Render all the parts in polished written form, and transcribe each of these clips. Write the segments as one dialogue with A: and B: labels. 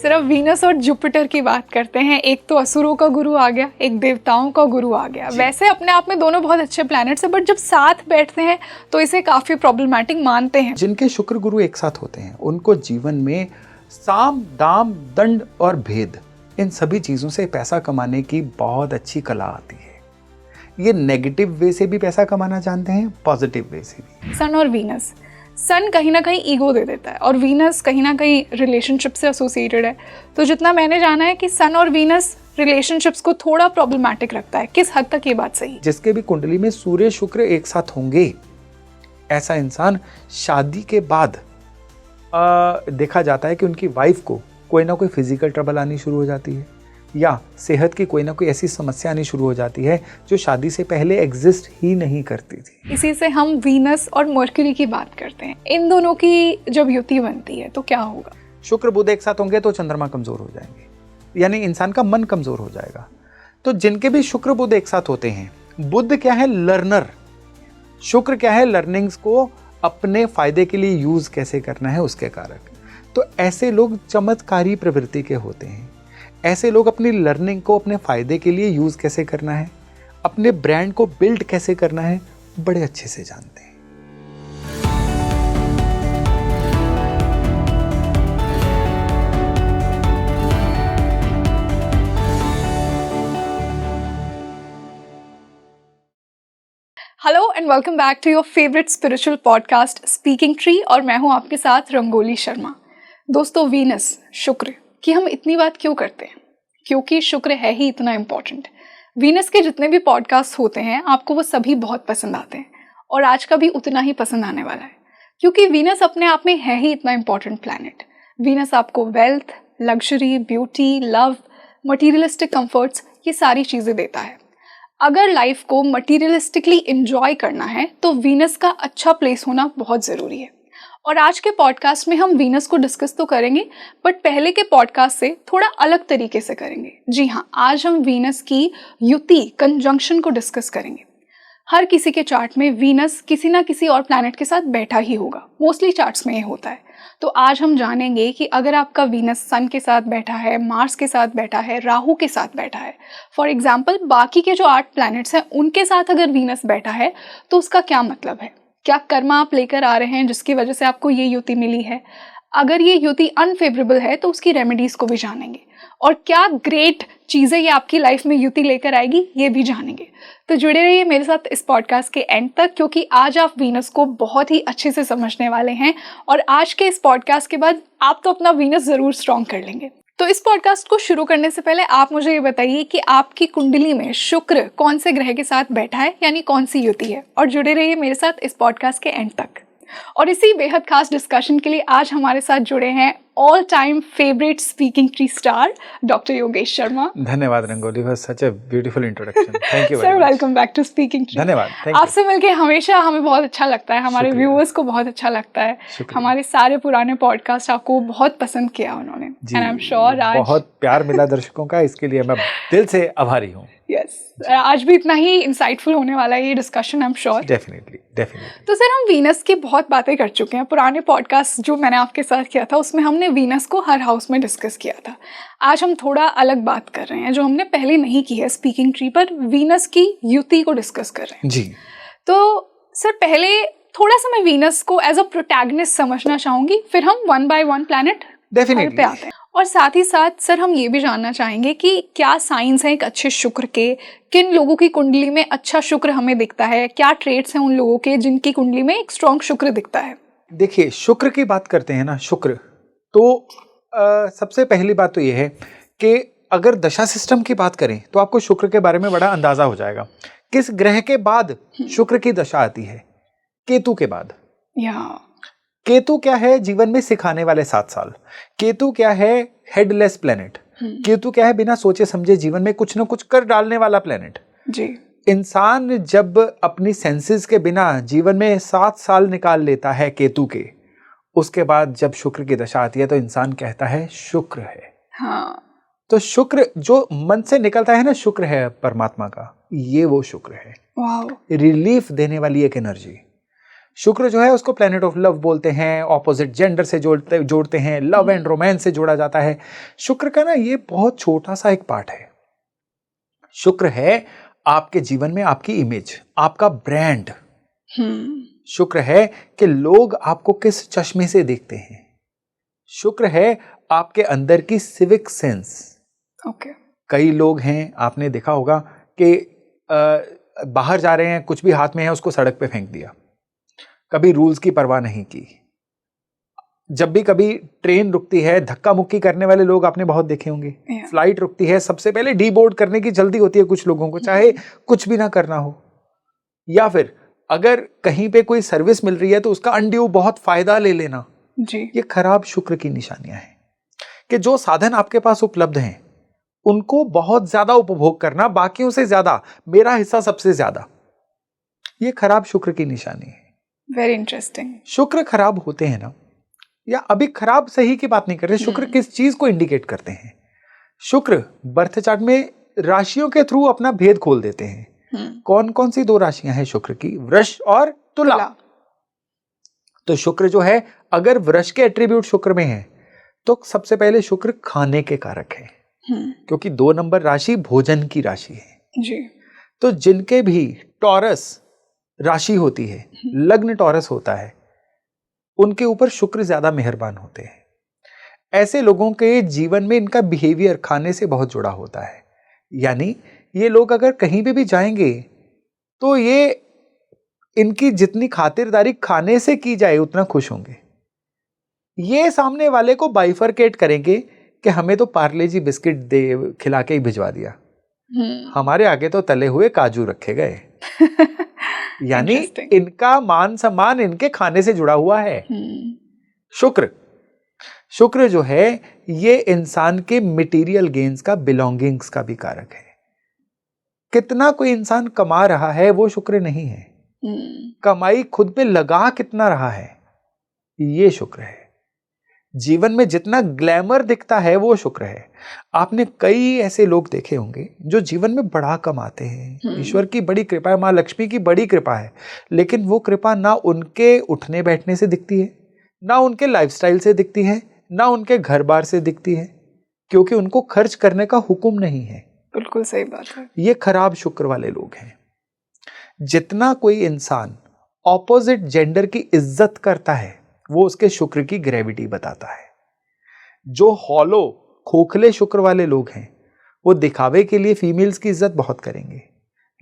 A: सिर्फ वीनस और जुपिटर की बात करते हैं, एक तो असुरों का गुरु आ गया, एक देवताओं का गुरु आ गया। वैसे अपने आप में दोनों बहुत अच्छे प्लैनेट्स हैं, बट जब साथ बैठते हैं तो इसे काफ़ी प्रॉब्लमैटिक मानते हैं।
B: जिनके शुक्र गुरु एक साथ होते हैं उनको जीवन में साम दाम दंड और भेद, इन सभी चीज़ों से पैसा कमाने की बहुत अच्छी कला आती है। ये नेगेटिव वे से भी पैसा कमाना जानते हैं, पॉजिटिव वे से भी।
A: सन और वीनस, सन कहीं ना कहीं ईगो दे देता है और वीनस कहीं ना कहीं रिलेशनशिप से एसोसिएटेड है। तो जितना मैंने जाना है कि सन और वीनस रिलेशनशिप्स को थोड़ा प्रॉब्लमैटिक रखता है। किस हद तक ये बात सही?
B: जिसके भी कुंडली में सूर्य शुक्र एक साथ होंगे, ऐसा इंसान शादी के बाद देखा जाता है कि उनकी वाइफ को कोई ना कोई फिजिकल ट्रबल आनी शुरू हो जाती है या सेहत की कोई ना कोई ऐसी समस्या आनी शुरू हो जाती है जो शादी से पहले एग्जिस्ट ही नहीं करती थी।
A: इसी से हम वीनस और मर्क्यूरी की बात करते हैं। इन दोनों की जब युति बनती है तो क्या होगा?
B: शुक्र बुध एक साथ होंगे तो चंद्रमा कमजोर हो जाएंगे, यानी इंसान का मन कमजोर हो जाएगा। तो जिनके भी शुक्र बुध एक साथ होते हैं, बुध क्या है? लर्नर। शुक्र क्या है? लर्निंग्स को अपने फायदे के लिए यूज कैसे करना है उसके कारक। तो ऐसे लोग चमत्कारी प्रवृत्ति के होते हैं। ऐसे लोग अपनी लर्निंग को अपने फायदे के लिए यूज कैसे करना है, अपने ब्रांड को बिल्ड कैसे करना है, बड़े अच्छे से जानते हैं।
A: Hello and welcome back to your favourite spiritual podcast speaking tree, और मैं हूं आपके साथ रंगोली शर्मा। दोस्तों, वीनस, शुक्र की हम इतनी बात क्यों करते हैं? क्योंकि शुक्र है ही इतना इम्पोर्टेंट। वीनस के जितने भी पॉडकास्ट होते हैं आपको वो सभी बहुत पसंद आते हैं, और आज का भी उतना ही पसंद आने वाला है, क्योंकि वीनस अपने आप में है ही इतना इम्पोर्टेंट प्लैनेट। वीनस आपको wealth, luxury, beauty, love, materialistic comforts, ये सारी चीज़ें देता है। अगर लाइफ को मटीरियलिस्टिकली एंजॉय करना है तो वीनस का अच्छा प्लेस होना बहुत ज़रूरी है। और आज के पॉडकास्ट में हम वीनस को डिस्कस तो करेंगे, बट पहले के पॉडकास्ट से थोड़ा अलग तरीके से करेंगे। जी हाँ, आज हम वीनस की युति, कंजंक्शन को डिस्कस करेंगे। हर किसी के चार्ट में वीनस किसी ना किसी और प्लैनेट के साथ बैठा ही होगा, मोस्टली चार्ट्स में ये होता है। तो आज हम जानेंगे कि अगर आपका वीनस सन के साथ बैठा है, मार्स के साथ बैठा है, राहु के साथ बैठा है, फॉर एग्जाम्पल बाकी के जो 8 प्लैनेट्स हैं उनके साथ अगर वीनस बैठा है तो उसका क्या मतलब है। क्या कर्मा आप लेकर आ रहे हैं जिसकी वजह से आपको ये युति मिली है? अगर ये युति अनफेवरेबल है तो उसकी रेमेडीज को भी जानेंगे, और क्या ग्रेट चीज़ें ये आपकी लाइफ में युति लेकर आएगी ये भी जानेंगे। तो जुड़े रहिए मेरे साथ इस पॉडकास्ट के एंड तक, क्योंकि आज आप वीनस को बहुत ही अच्छे से समझने वाले हैं, और आज के इस पॉडकास्ट के बाद आप तो अपना वीनस ज़रूर स्ट्रॉन्ग कर लेंगे। तो इस पॉडकास्ट को शुरू करने से पहले आप मुझे ये बताइए कि आपकी कुंडली में शुक्र कौन से ग्रह के साथ बैठा है, यानी कौन सी युति है, और जुड़े रहिए मेरे साथ इस पॉडकास्ट के एंड तक। और इसी बेहद खास डिस्कशन के लिए आज हमारे साथ जुड़े हैं all time favourite speaking tree star doctor Yogesh Sharma.
B: धन्यवाद Rangoli, such a beautiful introduction. Thank you
A: sir, welcome back to speaking tree.
B: धन्यवाद।
A: आपसे मिलके हमेशा हमें बहुत अच्छा लगता है, हमारे व्यूअर्स को बहुत अच्छा लगता है। हमारे सारे पुराने पॉडकास्ट आपको बहुत पसंद किया उन्होंने, एंड आई एम श्योर आज
B: बहुत प्यार मिला दर्शकों का, इसके लिए मैं दिल से आभारी हूँ।
A: यस, आज भी इतना ही इंसाइटफुल होने वाला है ये discussion, I am sure.
B: Definitely.
A: तो सर, हम वीनस की बहुत बातें कर चुके हैं। पुराने पॉडकास्ट जो मैंने आपके साथ किया था उसमें हमने वीनस को हर हाउस में डिस्कस किया था। आज हम थोड़ा अलग बात कर रहे हैं जो हमने पहले नहीं की है स्पीकिंग ट्री पर, वीनस की युति को डिस्कस कर रहे हैं
B: जी।
A: तो सर, पहले थोड़ा सा मैं वीनस को एज अ प्रोटैगनिस्ट समझना चाहूंगी, फिर हम वन बाय वन प्लैनेट पे आते हैं। और साथ ही साथ सर, हम ये भी जानना चाहेंगे कि क्या साइंस हैं एक अच्छे शुक्र के, किन लोगों की कुंडली में अच्छा शुक्र हमें दिखता है, क्या ट्रेट्स हैं उन लोगों के जिनकी कुंडली में एक स्ट्रॉन्ग शुक्र दिखता है।
B: देखिए, शुक्र की बात करते हैं ना, शुक्र तो सबसे पहली बात तो ये है कि अगर दशा सिस्टम की बात करें तो आपको शुक्र के बारे में बड़ा अंदाजा हो जाएगा। किस ग्रह के बाद शुक्र की दशा आती है? केतु के बाद। केतु क्या है? जीवन में सिखाने वाले 7 साल। केतु क्या है? Headless planet. केतु क्या है? बिना सोचे समझे जीवन में कुछ ना कुछ कर डालने वाला प्लेनेट
A: जी।
B: इंसान जब अपनी सेंसेस के बिना जीवन में 7 साल निकाल लेता है केतु के, उसके बाद जब शुक्र की दशा आती है तो इंसान कहता है शुक्र है।
A: हाँ।
B: तो शुक्र जो मन से निकलता है ना, शुक्र है परमात्मा का, ये वो शुक्र है।
A: वाओ।
B: रिलीफ देने वाली एक एनर्जी। शुक्र जो है उसको प्लैनेट ऑफ लव बोलते हैं, ऑपोजिट जेंडर से जोड़ते हैं, लव एंड रोमांस से जोड़ा जाता है। शुक्र का ना ये बहुत छोटा सा एक पार्ट है। शुक्र है आपके जीवन में आपकी इमेज, आपका ब्रांड। शुक्र है कि लोग आपको किस चश्मे से देखते हैं। शुक्र है आपके अंदर की सिविक सेंस। कई लोग हैं, आपने देखा होगा कि बाहर जा रहे हैं, कुछ भी हाथ में है उसको सड़क पे फेंक दिया, कभी रूल्स की परवाह नहीं की। जब भी कभी ट्रेन रुकती है, धक्का मुक्की करने वाले लोग आपने बहुत देखे होंगे। फ्लाइट रुकती है, सबसे पहले डीबोर्ड करने की जल्दी होती है कुछ लोगों को, चाहे कुछ भी ना करना हो। या फिर अगर कहीं पे कोई सर्विस मिल रही है तो उसका अनड्यू बहुत फायदा ले लेना
A: जी।
B: ये खराब शुक्र की निशानियां हैं कि जो साधन आपके पास उपलब्ध हैं उनको बहुत ज्यादा उपभोग करना, बाकियों से ज्यादा, मेरा हिस्सा सबसे ज्यादा, ये खराब शुक्र की निशानी है।
A: Very interesting.
B: शुक्र खराब होते हैं ना, या अभी खराब सही की बात नहीं कर रहे, शुक्र किस चीज को इंडिकेट करते हैं? शुक्र बर्थ चार्ट में राशियों के थ्रू अपना भेद खोल देते हैं। कौन कौन सी 2 राशियां हैं शुक्र की? वृष और तुला। तो शुक्र जो है, अगर वृष के एट्रीब्यूट शुक्र में है तो सबसे पहले शुक्र खाने के कारक है, क्योंकि 2 नंबर राशि भोजन की राशि है
A: जी।
B: तो जिनके भी टॉरस राशि होती है, लग्न टॉरस होता है, उनके ऊपर शुक्र ज्यादा मेहरबान होते हैं। ऐसे लोगों के जीवन में इनका बिहेवियर खाने से बहुत जुड़ा होता है। यानी ये लोग अगर कहीं पे भी जाएंगे तो ये इनकी जितनी खातिरदारी खाने से की जाए उतना खुश होंगे। ये सामने वाले को बाइफरकेट करेंगे कि हमें तो पार्ले जी बिस्किट दे खिला के ही भिजवा दिया, हमारे आगे तो तले हुए काजू रखे गए। यानी इनका मान सम्मान इनके खाने से जुड़ा हुआ है। शुक्र जो है ये इंसान के मटेरियल गेन्स का, बिलोंगिंग्स का भी कारक है। कितना कोई इंसान कमा रहा है वो शुक्र नहीं है, कमाई खुद पे लगा कितना रहा है ये शुक्र है। जीवन में जितना ग्लैमर दिखता है वो शुक्र है। आपने कई ऐसे लोग देखे होंगे जो जीवन में बड़ा कमाते हैं, ईश्वर की बड़ी कृपा है, माँ लक्ष्मी की बड़ी कृपा है, लेकिन वो कृपा ना उनके उठने बैठने से दिखती है, ना उनके लाइफस्टाइल से दिखती है, ना उनके घर बार से दिखती है, क्योंकि उनको खर्च करने का हुक्म नहीं है।
A: बिल्कुल सही बात है। ये
B: खराब शुक्र वाले लोग हैं। जितना कोई इंसान ऑपोजिट जेंडर की इज्जत करता है वो उसके शुक्र की ग्रेविटी बताता है। जो हॉलो खोखले शुक्र वाले लोग हैं वो दिखावे के लिए फीमेल्स की इज्जत बहुत करेंगे,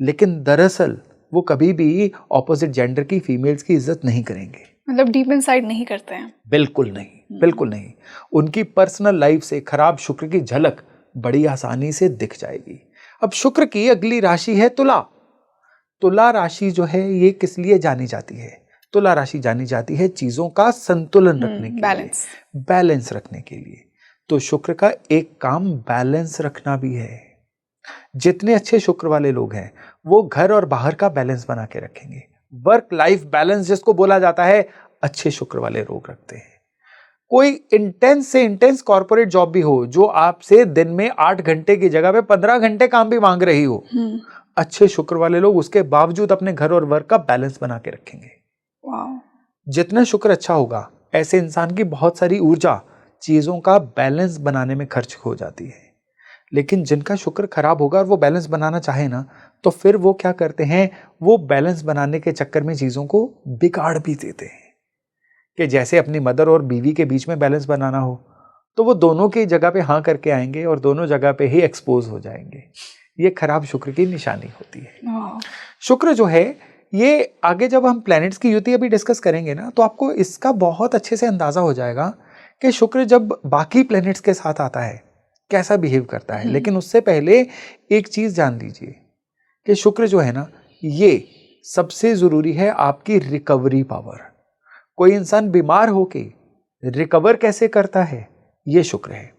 B: लेकिन दरअसल वो कभी भी ऑपोजिट जेंडर की फीमेल्स की इज्जत नहीं करेंगे।
A: मतलब डीप इनसाइड नहीं करते हैं।
B: बिल्कुल नहीं, बिल्कुल नहीं। उनकी पर्सनल लाइफ से खराब शुक्र की झलक बड़ी आसानी से दिख जाएगी। अब शुक्र की अगली राशि है तुला। तुला राशि जो है ये किस लिए जानी जाती है? तुला राशि जानी जाती है चीजों का संतुलन रखने के लिए, बैलेंस रखने के लिए। तो शुक्र का एक काम बैलेंस रखना भी है। जितने अच्छे शुक्र वाले लोग हैं वो घर और बाहर का बैलेंस बना के रखेंगे। वर्क लाइफ बैलेंस जिसको बोला जाता है, अच्छे शुक्र वाले लोग रखते हैं। कोई इंटेंस से इंटेंस कॉर्पोरेट जॉब भी हो जो आपसे दिन में 8 घंटे की जगह पे 15 घंटे काम भी मांग रही हो, अच्छे शुक्र वाले लोग उसके बावजूद अपने घर और वर्क का बैलेंस बना के रखेंगे। जितना शुक्र अच्छा होगा, ऐसे इंसान की बहुत सारी ऊर्जा चीजों का बैलेंस बनाने में खर्च हो जाती है। लेकिन जिनका शुक्र खराब होगा और वो बैलेंस बनाना चाहे ना, तो फिर वो क्या करते हैं, वो बैलेंस बनाने के चक्कर में चीजों को बिगाड़ भी देते हैं। कि जैसे अपनी मदर और बीवी के बीच में बैलेंस बनाना हो तो वो दोनों की जगह पे हाँ करके आएंगे और दोनों जगह पे ही एक्सपोज हो जाएंगे। ये खराब शुक्र की निशानी होती है। शुक्र जो है ये आगे जब हम प्लैनेट्स की युति अभी डिस्कस करेंगे ना, तो आपको इसका बहुत अच्छे से अंदाजा हो जाएगा कि शुक्र जब बाकी प्लैनेट्स के साथ आता है कैसा बिहेव करता है। लेकिन उससे पहले एक चीज जान लीजिए कि शुक्र जो है ना, ये सबसे जरूरी है आपकी रिकवरी पावर। कोई इंसान बीमार होके रिकवर कैसे करता है, ये शुक्र है।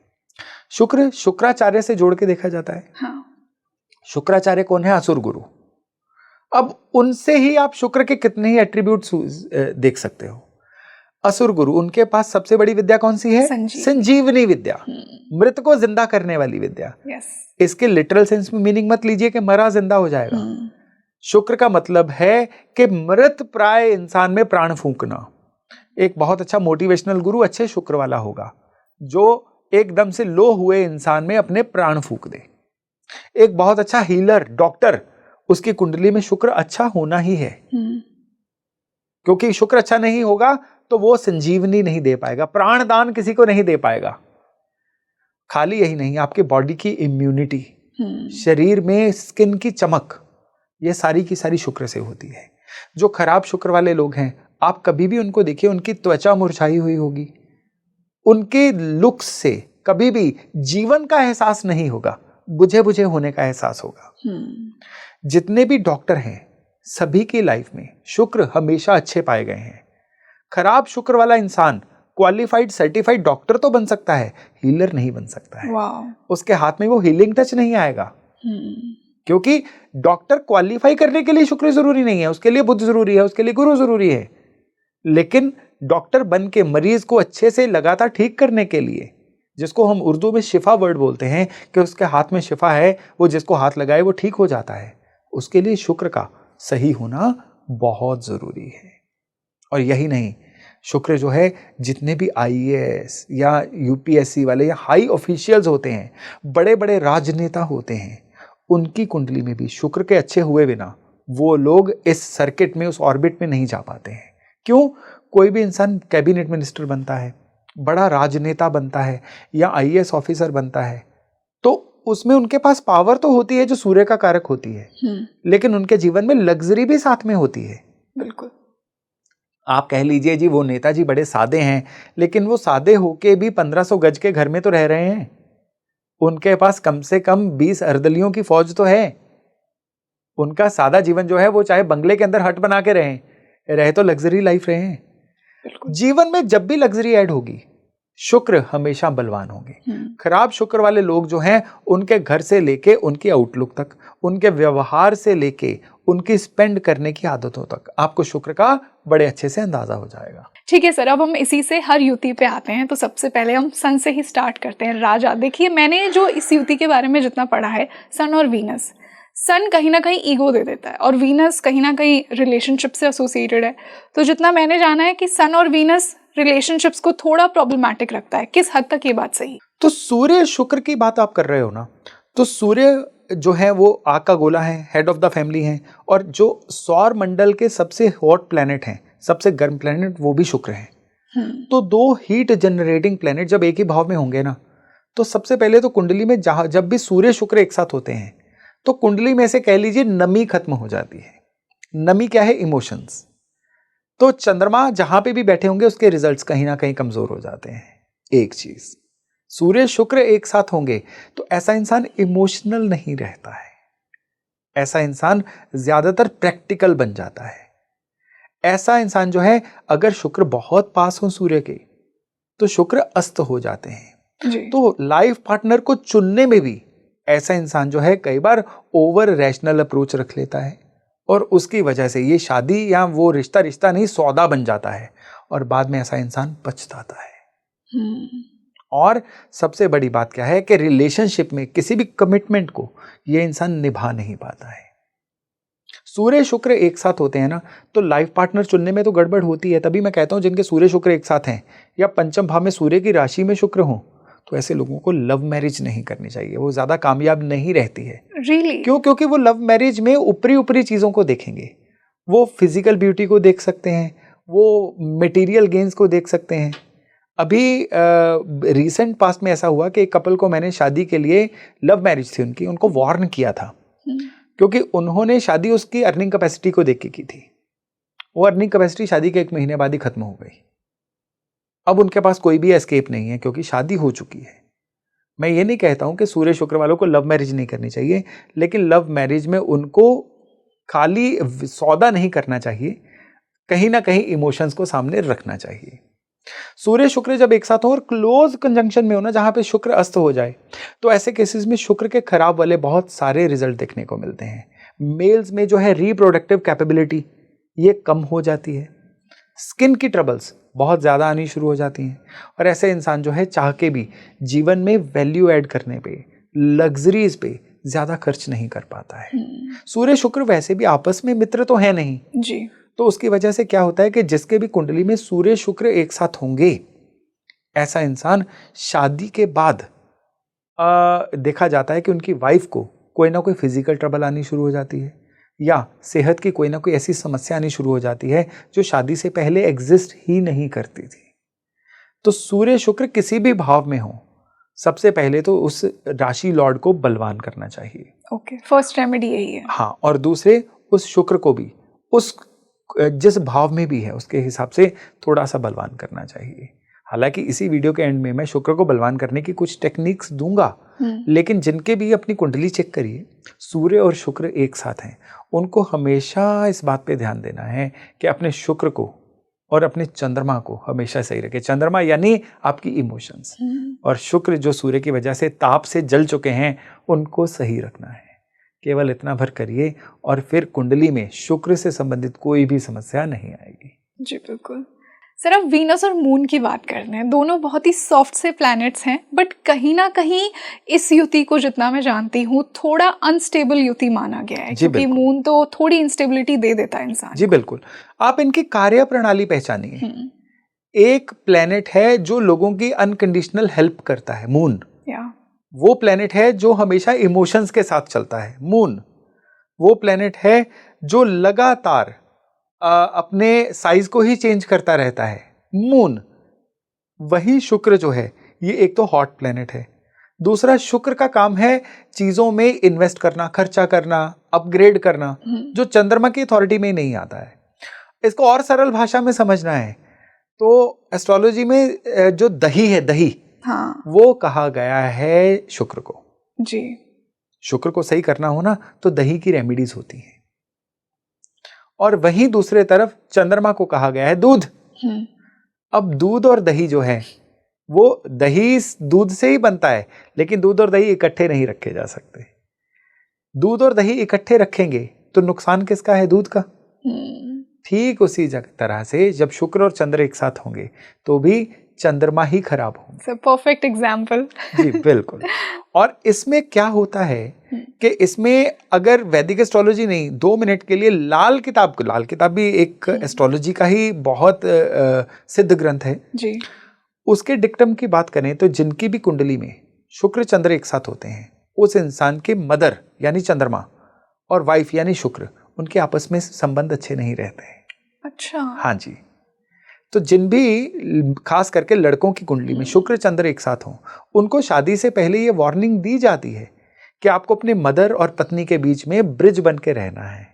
B: शुक्र शुक्राचार्य से जोड़ के देखा जाता है। शुक्राचार्य कौन है? असुर गुरु। अब उनसे ही आप शुक्र के कितने ही एट्रीब्यूट्स देख सकते हो। असुर गुरु, उनके पास सबसे बड़ी विद्या कौन सी है? संजीवनी विद्या, मृत को जिंदा करने वाली विद्या। इसके लिटरल सेंस में मीनिंग मत लीजिए कि मरा जिंदा हो जाएगा। शुक्र का मतलब है कि मृत प्राय इंसान में प्राण फूंकना। एक बहुत अच्छा मोटिवेशनल गुरु अच्छे शुक्र वाला होगा, जो एकदम से लो हुए इंसान में अपने प्राण फूंक दे। एक बहुत अच्छा हीलर, डॉक्टर, उसकी कुंडली में शुक्र अच्छा होना ही है, क्योंकि शुक्र अच्छा नहीं होगा तो वो संजीवनी नहीं दे पाएगा, प्राण दान किसी को नहीं दे पाएगा। खाली यही नहीं, आपके बॉडी की इम्यूनिटी, शरीर में स्किन की चमक, ये सारी की सारी शुक्र से होती है। जो खराब शुक्र वाले लोग हैं, आप कभी भी उनको देखिए, उनकी त्वचा मुरझाई हुई होगी, उनके लुक्स से कभी भी जीवन का एहसास नहीं होगा, बुझे बुझे होने का एहसास होगा। जितने भी डॉक्टर हैं, सभी की लाइफ में शुक्र हमेशा अच्छे पाए गए हैं। खराब शुक्र वाला इंसान क्वालिफाइड सर्टिफाइड डॉक्टर तो बन सकता है, हीलर नहीं बन सकता है। उसके हाथ में वो हीलिंग टच नहीं आएगा, क्योंकि डॉक्टर क्वालिफाई करने के लिए शुक्र जरूरी नहीं है, उसके लिए बुध जरूरी है, उसके लिए गुरु जरूरी है। लेकिन डॉक्टर बन के मरीज को अच्छे से लगातार ठीक करने के लिए, जिसको हम उर्दू में शिफा वर्ड बोलते हैं कि उसके हाथ में शिफा है, वो जिसको हाथ लगाए वो ठीक हो जाता है, उसके लिए शुक्र का सही होना बहुत जरूरी है। और यही नहीं, शुक्र जो है, जितने भी आईएएस या यूपीएससी वाले या हाई ऑफिशियल्स होते हैं, बड़े बड़े राजनेता होते हैं, उनकी कुंडली में भी शुक्र के अच्छे हुए बिना वो लोग इस सर्किट में, उस ऑर्बिट में नहीं जा पाते हैं। क्यों? कोई भी इंसान कैबिनेट मिनिस्टर बनता है, बड़ा राजनेता बनता है या आईएएस ऑफिसर बनता है, तो उसमें उनके पास पावर तो होती है जो सूर्य का कारक होती है, लेकिन उनके जीवन में लग्जरी भी साथ में होती है।
A: बिल्कुल।
B: आप कह लीजिए जी वो नेताजी बड़े सादे हैं, लेकिन वो सादे होके भी 1500 गज के घर में तो रह रहे हैं। उनके पास कम से कम 20 अर्दलियों की फौज तो है। उनका सादा जीवन जो है, वो चाहे बंगले के अंदर हट बना के रहे तो लग्जरी लाइफ रहे हैं। जीवन में जब भी लग्जरी ऐड होगी, शुक्र हमेशा बलवान होंगे। खराब शुक्र वाले लोग जो हैं, उनके घर से लेके उनकी आउटलुक तक, उनके व्यवहार से लेके उनकी स्पेंड करने की आदतों तक आपको शुक्र का बड़े अच्छे से अंदाजा हो जाएगा।
A: ठीक है सर, अब हम इसी से हर युति पे आते हैं। तो सबसे पहले हम सन से ही स्टार्ट करते हैं। राजा, देखिए मैंने जो इस युति के बारे में जितना पढ़ा है, सन और वीनस, सन कहीं ना कहीं ईगो दे देता है और वीनस कहीं ना कहीं रिलेशनशिप से एसोसिएटेड है। तो जितना मैंने जाना है कि सन और वीनस रिलेशनशिप्स को थोड़ा प्रॉब्लमैटिक रखता है। किस हद तक ये बात सही?
B: तो सूर्य शुक्र की बात आप कर रहे हो ना, तो सूर्य जो है वो आग का गोला है, हेड ऑफ द फैमिली है, और जो सौर मंडल के सबसे हॉट प्लैनेट हैं, सबसे गर्म प्लैनेट, वो भी शुक्र है। तो दो हीट जनरेटिंग प्लैनेट जब एक ही भाव में होंगे ना, तो सबसे पहले तो कुंडली में जब भी सूर्य शुक्र एक साथ होते हैं, तो कुंडली में से कह लीजिए नमी खत्म हो जाती है। नमी क्या है? इमोशंस। तो चंद्रमा जहां पे भी बैठे होंगे, उसके रिजल्ट्स कहीं ना कहीं कमजोर हो जाते हैं। एक चीज, सूर्य शुक्र एक साथ होंगे तो ऐसा इंसान इमोशनल नहीं रहता है, ऐसा इंसान ज्यादातर प्रैक्टिकल बन जाता है। ऐसा इंसान जो है, अगर शुक्र बहुत पास हो सूर्य के, तो शुक्र अस्त हो जाते हैं जी। तो लाइफ पार्टनर को चुनने में भी ऐसा इंसान जो है कई बार ओवर रैशनल अप्रोच रख लेता है, और उसकी वजह से ये शादी या वो रिश्ता नहीं सौदा बन जाता है, और बाद में ऐसा इंसान पछताता है। और सबसे बड़ी बात क्या है कि रिलेशनशिप में किसी भी कमिटमेंट को ये इंसान निभा नहीं पाता है। सूर्य शुक्र एक साथ होते हैं ना, तो लाइफ पार्टनर चुनने में तो गड़बड़ होती है। तभी मैं कहता हूं जिनके सूर्य शुक्र एक साथ हैं या पंचम भाव में सूर्य की राशि में शुक्र हो, तो ऐसे लोगों को लव मैरिज नहीं करनी चाहिए, वो ज्यादा कामयाब नहीं रहती है।
A: Really?
B: क्यों? क्योंकि वो लव मैरिज में ऊपरी चीजों को देखेंगे, वो फिजिकल ब्यूटी को देख सकते हैं, वो मटेरियल गेन्स को देख सकते हैं। अभी रिसेंट पास्ट में ऐसा हुआ कि एक कपल को मैंने शादी के लिए, लव मैरिज थी उनकी, उनको वार्न किया था, क्योंकि उन्होंने शादी उसकी अर्निंग कैपेसिटी को देख के की थी। वो अर्निंग कैपेसिटी शादी के 1 महीने बाद ही खत्म हो गई। अब उनके पास कोई भी एस्केप नहीं है, क्योंकि शादी हो चुकी है। मैं ये नहीं कहता हूं कि सूर्य शुक्र वालों को लव मैरिज नहीं करनी चाहिए, लेकिन लव मैरिज में उनको खाली सौदा नहीं करना चाहिए, कहीं ना कहीं इमोशंस को सामने रखना चाहिए। सूर्य शुक्र जब एक साथ हो और क्लोज कंजंक्शन में हो ना, जहां पे शुक्र अस्त हो जाए, तो ऐसे केसेस में शुक्र के खराब वाले बहुत सारे रिजल्ट देखने को मिलते हैं। मेल्स में जो है रिप्रोडक्टिव कैपेबिलिटी ये कम हो जाती है, स्किन की ट्रबल्स बहुत ज़्यादा आनी शुरू हो जाती हैं, और ऐसे इंसान जो है चाह के भी जीवन में वैल्यू ऐड करने पे, लग्जरीज पे, ज्यादा खर्च नहीं कर पाता है। सूर्य शुक्र वैसे भी आपस में मित्र तो है नहीं
A: जी।
B: तो उसकी वजह से क्या होता है कि जिसके भी कुंडली में सूर्य शुक्र एक साथ होंगे, ऐसा इंसान शादी के बाद देखा जाता है कि उनकी वाइफ को कोई ना कोई फिजिकल ट्रबल आनी शुरू हो जाती है या सेहत की कोई ना कोई ऐसी समस्या आनी शुरू हो जाती है जो शादी से पहले एग्जिस्ट ही नहीं करती थी। तो सूर्य शुक्र किसी भी भाव में हो, सबसे पहले तो उस राशि लॉर्ड को बलवान करना चाहिए।
A: ओके, फर्स्ट रेमेडी यही है।
B: हाँ, और दूसरे उस शुक्र को भी उस जिस भाव में भी है उसके हिसाब से थोड़ा सा बलवान करना चाहिए। हालांकि इसी वीडियो के एंड में मैं शुक्र को बलवान करने की कुछ टेक्निक्स दूंगा, लेकिन जिनके भी अपनी कुंडली चेक करिए सूर्य और शुक्र एक साथ हैं, उनको हमेशा इस बात पे ध्यान देना है कि अपने शुक्र को और अपने चंद्रमा को हमेशा सही रखे। चंद्रमा यानी आपकी इमोशंस, और शुक्र जो सूर्य की वजह से ताप से जल चुके हैं उनको सही रखना है। केवल इतना भर करिए और फिर कुंडली में शुक्र से संबंधित कोई भी समस्या नहीं आएगी।
A: जी बिल्कुल। सर, अब वीनस और मून की बात करते हैं। दोनों बहुत ही सॉफ्ट से प्लैनेट्स हैं, बट कहीं ना कहीं इस युति को जितना मैं जानती हूँ थोड़ा अनस्टेबल युति माना गया है, क्योंकि मून तो थोड़ी इंस्टेबिलिटी दे देता है इंसान।
B: जी बिल्कुल। आप इनकी कार्य प्रणाली पहचानिए। एक प्लैनेट है जो लोगों की अनकंडीशनल हेल्प करता है, मून। वो प्लैनेट है जो हमेशा इमोशंस के साथ चलता है, मून। वो प्लैनेट है जो लगातार अपने साइज को ही चेंज करता रहता है, मून। वही शुक्र जो है ये एक तो हॉट प्लैनेट है, दूसरा शुक्र का काम है चीजों में इन्वेस्ट करना, खर्चा करना, अपग्रेड करना, जो चंद्रमा की अथॉरिटी में नहीं आता है। इसको और सरल भाषा में समझना है तो एस्ट्रोलॉजी में जो दही है, दही,
A: हाँ,
B: वो कहा गया है शुक्र को।
A: जी।
B: शुक्र को सही करना हो ना तो दही की रेमेडीज होती हैं। और वहीं दूसरे तरफ चंद्रमा को कहा गया है दूध। अब दूध और दही जो है वो, दही दूध से ही बनता है, लेकिन दूध और दही इकट्ठे नहीं रखे जा सकते। दूध और दही इकट्ठे रखेंगे तो नुकसान किसका है? दूध का। ठीक उसी तरह से जब शुक्र और चंद्र एक साथ होंगे तो भी चंद्रमा ही खराब होंगे।
A: Perfect example.
B: जी बिल्कुल। और इसमें क्या होता है कि इसमें अगर वैदिक एस्ट्रोलॉजी नहीं, 2 मिनट के लिए लाल किताब भी एक एस्ट्रोलॉजी का ही बहुत सिद्ध ग्रंथ है जी। उसके डिक्टम की बात करें तो जिनकी भी कुंडली में शुक्र चंद्र एक साथ होते हैं, उस इंसान के मदर यानी चंद्रमा और वाइफ यानी शुक्र, उनके आपस में संबंध अच्छे नहीं रहते हैं। अच्छा। हाँ जी। तो जिन भी खास करके लड़कों की कुंडली में शुक्र चंद्र एक साथ हों, उनको शादी से पहले ये वार्निंग दी जाती है कि आपको अपने मदर और पत्नी के बीच में ब्रिज बन के रहना है,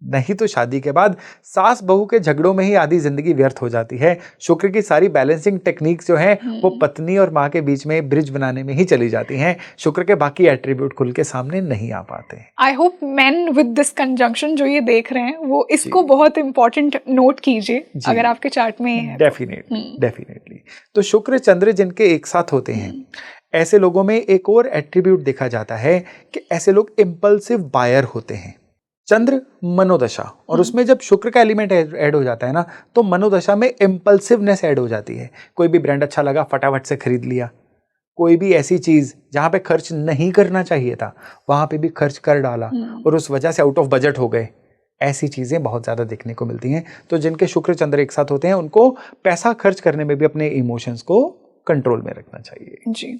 B: नहीं तो शादी के बाद सास बहू के झगड़ों में ही आधी जिंदगी व्यर्थ हो जाती है। शुक्र की सारी बैलेंसिंग टेक्निक्स जो हैं वो पत्नी और माँ के बीच में ब्रिज बनाने में ही चली जाती हैं। शुक्र के बाकी एट्रीब्यूट खुल के सामने नहीं आ पाते।
A: I hope main with this conjunction जो ये देख रहे हैं वो इसको बहुत इंपॉर्टेंट नोट कीजिए अगर आपके चार्ट में है।
B: डेफिनेटली। तो शुक्र चंद्र जिनके एक साथ होते हैं, ऐसे लोगों में एक और एट्रीब्यूट देखा जाता है कि ऐसे लोग इम्पल्सिव बायर होते हैं। चंद्र मनोदशा, और उसमें जब शुक्र का एलिमेंट ऐड हो जाता है ना तो मनोदशा में इम्पल्सिवनेस ऐड हो जाती है। कोई भी ब्रांड अच्छा लगा फटाफट से खरीद लिया, कोई भी ऐसी चीज जहां पे खर्च नहीं करना चाहिए था वहां पे भी खर्च कर डाला और उस वजह से आउट ऑफ बजट हो गए। ऐसी चीजें बहुत ज्यादा देखने को मिलती हैं। तो जिनके शुक्र चंद्र एक साथ होते हैं उनको पैसा खर्च करने में भी अपने इमोशंस को कंट्रोल में रखना चाहिए।
A: जी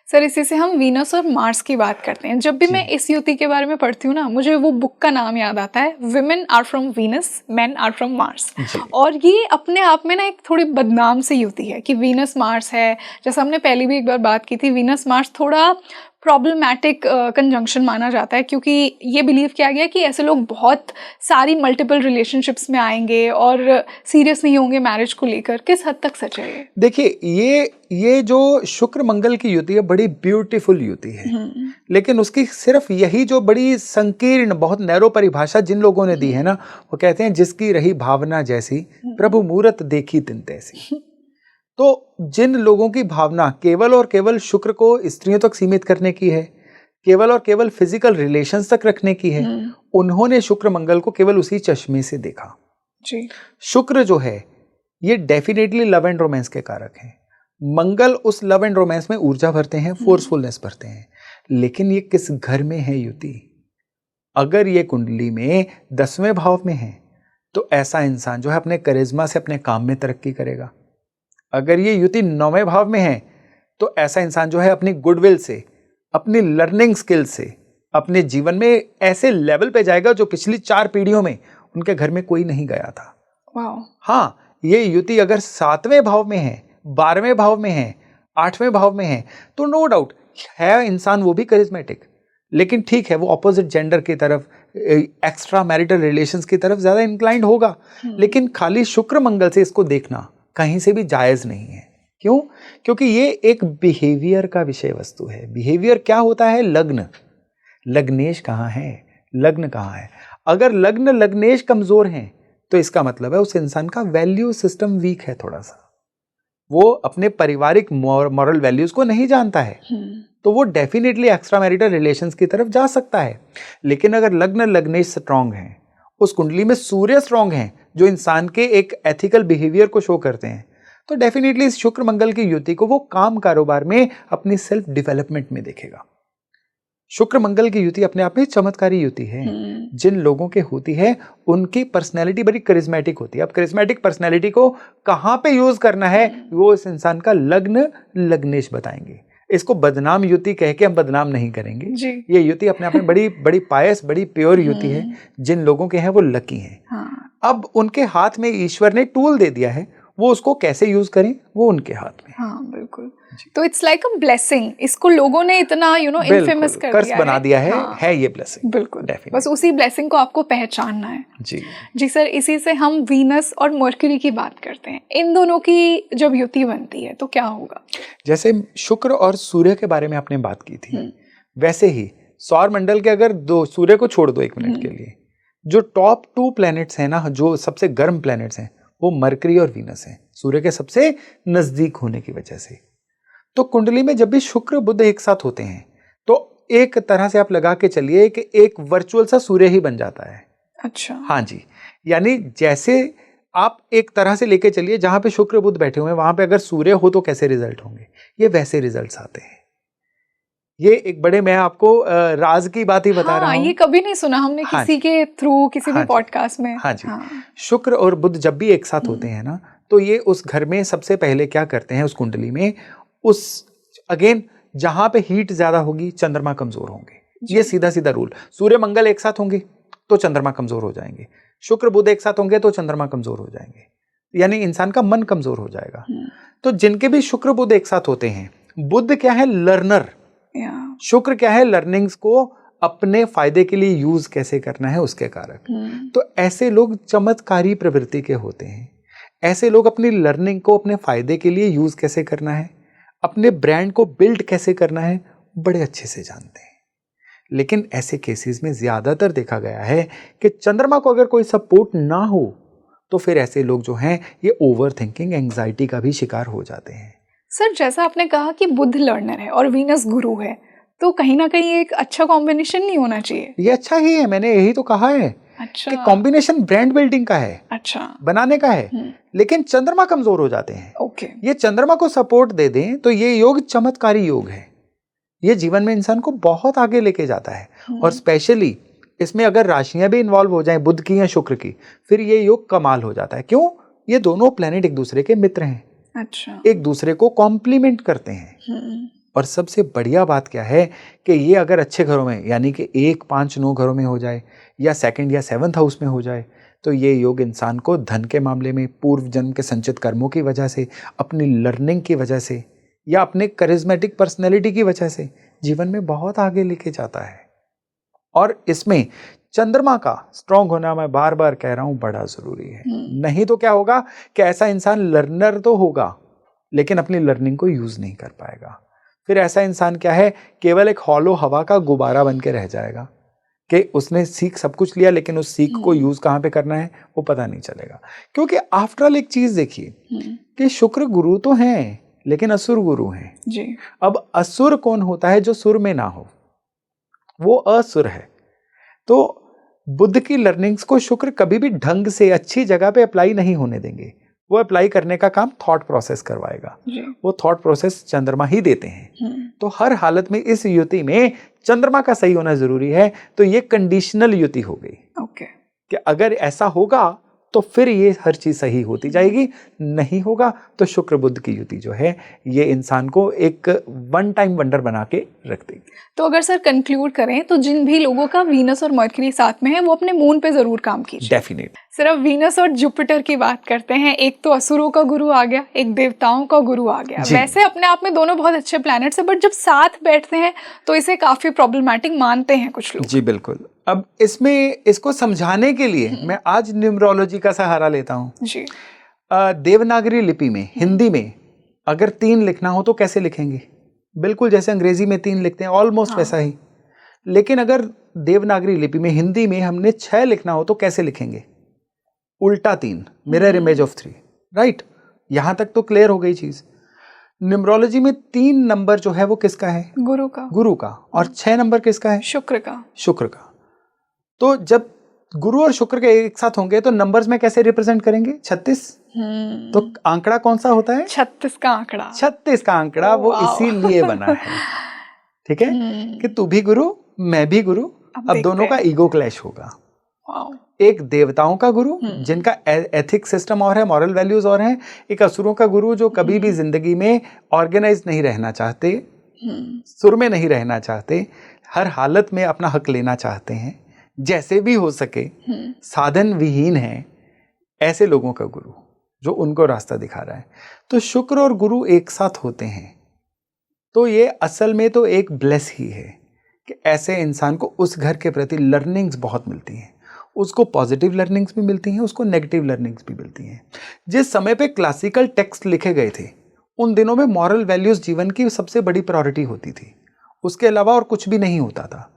A: सर, इसी से हम वीनस और मार्स की बात करते हैं। जब भी मैं इस युति के बारे में पढ़ती हूँ ना, मुझे वो बुक का नाम याद आता है, women are from Venus, men are from Mars. और ये अपने आप में ना एक थोड़ी बदनाम सी युति है कि वीनस मार्स है। जैसा हमने पहले भी एक बार बात की थी, वीनस मार्स थोड़ा प्रॉब्लमैटिक कंजंक्शन माना जाता है, क्योंकि ये बिलीव किया गया कि ऐसे लोग बहुत सारी मल्टीपल रिलेशनशिप्स में आएंगे और सीरियस नहीं होंगे मैरिज को लेकर। किस हद तक सच है ये?
B: देखिए, ये जो शुक्र मंगल की युति है बड़ी ब्यूटीफुल युति है, लेकिन उसकी सिर्फ यही जो बड़ी संकीर्ण बहुत नैरो परिभाषा जिन लोगों ने दी है ना, वो कहते हैं जिसकी रही भावना जैसी प्रभु मूरत देखी तिन तैसी। तो जिन लोगों की भावना केवल और केवल शुक्र को स्त्रियों तक सीमित करने की है, केवल और केवल फिजिकल रिलेशंस तक रखने की है, उन्होंने शुक्र मंगल को केवल उसी चश्मे से देखा जी। शुक्र जो है ये डेफिनेटली लव एंड रोमांस के कारक हैं। मंगल उस लव एंड रोमांस में ऊर्जा भरते हैं, फोर्सफुलनेस भरते हैं, लेकिन ये किस घर में है युति? अगर ये कुंडली में 10वें भाव में है तो ऐसा इंसान जो है अपने करिश्मा से अपने काम में तरक्की करेगा। अगर ये युति 9वें भाव में है तो ऐसा इंसान जो है अपनी गुडविल से, अपनी लर्निंग स्किल से अपने जीवन में ऐसे लेवल पे जाएगा जो पिछली 4 पीढ़ियों में उनके घर में कोई नहीं गया था।
A: वाह।
B: हाँ, ये युति अगर 7वें भाव में है, 12वें भाव में है, 8वें भाव में है तो नो डाउट है इंसान वो भी करिश्मेटिक, लेकिन ठीक है वो ऑपोजिट जेंडर की तरफ, एक्स्ट्रा मैरिटल रिलेशंस की तरफ ज्यादा इंक्लाइंड होगा। लेकिन खाली शुक्र मंगल से इसको देखना कहीं से भी जायज नहीं है। क्यों? क्योंकि ये एक बिहेवियर का विषय वस्तु है। बिहेवियर क्या होता है? लग्न, लग्नेश कहाँ है, लग्न कहाँ है। अगर लग्न लग्नेश कमजोर हैं तो इसका मतलब है उस इंसान का वैल्यू सिस्टम वीक है थोड़ा सा, वो अपने पारिवारिक मॉरल वैल्यूज को नहीं जानता है, तो वो डेफिनेटली एक्स्ट्रा मैरिटल रिलेशंस की तरफ जा सकता है। लेकिन अगर लग्न लग्नेश स्ट्रांग है, उस कुंडली में सूर्य स्ट्रांग है जो इंसान के एक एथिकल बिहेवियर को शो करते हैं, तो डेफिनेटली इस शुक्र मंगल की युति को वो काम कारोबार में अपनी सेल्फ डेवलपमेंट में देखेगा। शुक्र मंगल की युति अपने आप में चमत्कारी युति है। जिन लोगों के होती है उनकी पर्सनैलिटी बड़ी करिश्मेटिक होती है। अब करिश्मेटिक पर्सनैलिटी को कहाँ पे यूज करना है वो इस इंसान का लग्न लग्नेश बताएंगे। इसको बदनाम युति कह के हम बदनाम नहीं करेंगे जी। ये युति अपने आप में बड़ी बड़ी पायस, बड़ी प्योर युति है। जिन लोगों के हैं वो लकी हैं। हाँ। अब उनके हाथ में ईश्वर ने टूल दे दिया है, वो उसको कैसे यूज करें वो उनके हाथ में।
A: हाँ बिल्कुल। तो इट्स लाइक अ ब्लेसिंग। इसको लोगों ने इतना इनफेमस कर
B: कर्स बना दिया है। हाँ। है ये ब्लेसिंग।
A: बिल्कुल, बस उसी ब्लेसिंग को आपको पहचानना है। जी सर, इसी से हम वीनस और मर्क्यूरी की बात करते हैं। इन दोनों की जब युति बनती है तो क्या होगा? जैसे शुक्र और सूर्य के बारे में आपने बात की थी, वैसे ही सौर मंडल के अगर दो, सूर्य को छोड़ दो 1 मिनट के लिए, जो टॉप 2 प्लैनेट्स हैं ना, जो सबसे गर्म प्लैनेट्स हैं, वो मरकरी और वीनस हैं, सूर्य के सबसे नजदीक होने की वजह से। तो कुंडली में जब भी शुक्र बुध एक साथ होते हैं तो एक तरह से आप लगा के चलिए कि एक वर्चुअल सा सूर्य ही बन जाता है। अच्छा। हाँ जी, यानी जैसे आप एक तरह से लेके चलिए जहां पे शुक्र बुध बैठे हुए हैं, वहां पे अगर सूर्य हो तो कैसे रिजल्ट होंगे, ये वैसे रिजल्ट्स आते हैं। ये एक बड़े, मैं आपको राज की बात ही बता रहा हूँ। ये कभी नहीं सुना हमने किसी के थ्रू, किसी भी पॉडकास्ट में। हाँ जी। शुक्र और बुध जब भी एक साथ होते हैं ना, तो ये उस घर में सबसे पहले क्या करते हैं, उस कुंडली में, उस अगेन जहां पे हीट ज्यादा होगी चंद्रमा कमजोर होंगे। ये सीधा सीधा रूल। सूर्य मंगल एक साथ होंगे तो चंद्रमा कमजोर हो जाएंगे, शुक्र बुध एक साथ होंगे तो चंद्रमा कमजोर हो जाएंगे, यानी इंसान का मन कमजोर हो जाएगा। तो जिनके भी शुक्र बुध एक साथ होते हैं, बुध क्या है? लर्नर। शुक्र क्या है? लर्निंग्स को अपने फायदे के लिए यूज कैसे करना है उसके कारक। तो ऐसे लोग चमत्कारी प्रवृत्ति के होते हैं। ऐसे लोग अपनी लर्निंग को अपने फायदे के लिए यूज कैसे करना है, अपने ब्रांड को बिल्ड कैसे करना है, बड़े अच्छे से जानते हैं। लेकिन ऐसे केसेस में ज्यादातर देखा गया है कि चंद्रमा को अगर कोई सपोर्ट ना हो तो फिर ऐसे लोग जो हैं ये ओवर थिंकिंग, एंग्जाइटी का भी शिकार हो जाते हैं। सर, जैसा आपने कहा कि बुध लर्नर है और वीनस गुरु है, तो कहीं ना कहीं एक अच्छा कॉम्बिनेशन नहीं होना चाहिए? ये अच्छा ही है, मैंने यही तो कहा है। अच्छा। कि कॉम्बिनेशन ब्रांड बिल्डिंग का है, अच्छा, बनाने का है। लेकिन चंद्रमा कमजोर हो जाते हैं। ओके। ये चंद्रमा को सपोर्ट दे दें तो ये योग चमत्कारी योग है। ये जीवन में इंसान को बहुत आगे लेके जाता है। और स्पेशली इसमें अगर राशियां भी इन्वॉल्व हो जाएं, बुध की या शुक्र की, फिर ये योग कमाल हो जाता है। क्यों? ये दोनों प्लेनेट एक दूसरे के मित्र हैं। अच्छा। एक दूसरे को कॉम्प्लीमेंट करते हैं। और सबसे बढ़िया बात क्या है कि ये अगर अच्छे घरों में, यानी कि 1, 5, 9 घरों में हो जाए, या 2nd या 7th हाउस में हो जाए, तो ये योग इंसान को धन के मामले में पूर्व जन्म के संचित कर्मों की वजह से, अपनी लर्निंग की वजह से, या अपने करिश्मेटिक पर्सनैलिटी की वजह से जीवन में बहुत आगे लेके जाता है। और इसमें चंद्रमा का स्ट्रांग होना, मैं बार बार कह रहा हूं, बड़ा जरूरी है। नहीं तो क्या होगा कि ऐसा इंसान लर्नर तो होगा लेकिन अपनी लर्निंग को यूज नहीं कर पाएगा। फिर ऐसा इंसान क्या है, केवल एक हॉलो हवा का गुब्बारा बन के रह जाएगा कि उसने सीख सब कुछ लिया लेकिन उस सीख को यूज कहां पे करना है वो पता नहीं चलेगा। क्योंकि आफ्टर ऑल एक चीज देखिए कि शुक्र गुरु तो हैं लेकिन असुर गुरु हैं जी। अब असुर कौन होता है? जो सुर में ना हो, वो असुर है। तो बुद्ध की लर्निंग्स को शुक्र कभी भी ढंग से अच्छी जगह पे अप्लाई नहीं होने देंगे।
B: वो अप्लाई करने का काम थॉट प्रोसेस करवाएगा, वो थॉट प्रोसेस चंद्रमा ही देते हैं। तो हर हालत में इस युति में चंद्रमा का सही होना जरूरी है। तो ये कंडीशनल युति हो गई कि अगर ऐसा होगा तो फिर ये हर चीज सही होती जाएगी, नहीं होगा तो शुक्र बुध की युति जो है ये इंसान को एक वन टाइम वंडर बना के रख देगी।
A: तो अगर सर कंक्लूड करें तो जिन भी लोगों का वीनस और मर्क्यूरी साथ में है वो अपने मून पे जरूर काम कीजिए।
B: डेफिनेट।
A: सर अब वीनस और जुपिटर की बात करते हैं। एक तो असुरों का गुरु आ गया, एक देवताओं का गुरु आ गया। वैसे अपने आप में दोनों बहुत अच्छे प्लैनेट्स हैं, बट जब साथ बैठते हैं तो इसे काफी प्रॉब्लमैटिक मानते हैं कुछ लोग।
B: जी बिल्कुल। अब इसमें इसको समझाने के लिए मैं आज न्यूमरोलॉजी का सहारा लेता हूँ जी। देवनागरी लिपि में, हिंदी में अगर 3 लिखना हो तो कैसे लिखेंगे? बिल्कुल जैसे अंग्रेजी में 3 लिखते हैं, ऑलमोस्ट वैसा ही। लेकिन अगर देवनागरी लिपि में, हिंदी में हमने 6 लिखना हो तो कैसे लिखेंगे? उल्टा 3, मिरर इमेज ऑफ 3, राइट। यहां तक तो क्लियर हो गई चीज। न्यूमरोलॉजी में 3 नंबर जो है वो किसका है? गुरु का। गुरु का। और 6 नंबर किसका है? शुक्र का। शुक्र का। तो जब गुरु और शुक्र के एक साथ होंगे तो नंबर्स में कैसे रिप्रेजेंट करेंगे? 36। तो आंकड़ा कौन सा होता है? 36 का आंकड़ा। 36 का आंकड़ा वो इसीलिए बना है, ठीक है, कि तू भी गुरु मैं भी गुरु। अब दोनों का ईगो क्लैश होगा। एक देवताओं का गुरु जिनका एथिक सिस्टम और है, मॉरल वैल्यूज और हैं। एक असुरों का गुरु जो कभी भी जिंदगी में ऑर्गेनाइज नहीं रहना चाहते, सुर में नहीं रहना चाहते, हर हालत में अपना हक लेना चाहते हैं, जैसे भी हो सके, साधन विहीन है, ऐसे लोगों का गुरु जो उनको रास्ता दिखा रहा है। तो शुक्र और गुरु एक साथ होते हैं तो ये असल में तो एक ब्लेस ही है कि ऐसे इंसान को उस घर के प्रति लर्निंग्स बहुत मिलती हैं। उसको पॉजिटिव लर्निंग्स भी मिलती हैं, उसको नेगेटिव लर्निंग्स भी मिलती हैं। जिस समय पे क्लासिकल टेक्स्ट लिखे गए थे उन दिनों में मॉरल वैल्यूज जीवन की सबसे बड़ी प्रायोरिटी होती थी, उसके अलावा और कुछ भी नहीं होता था।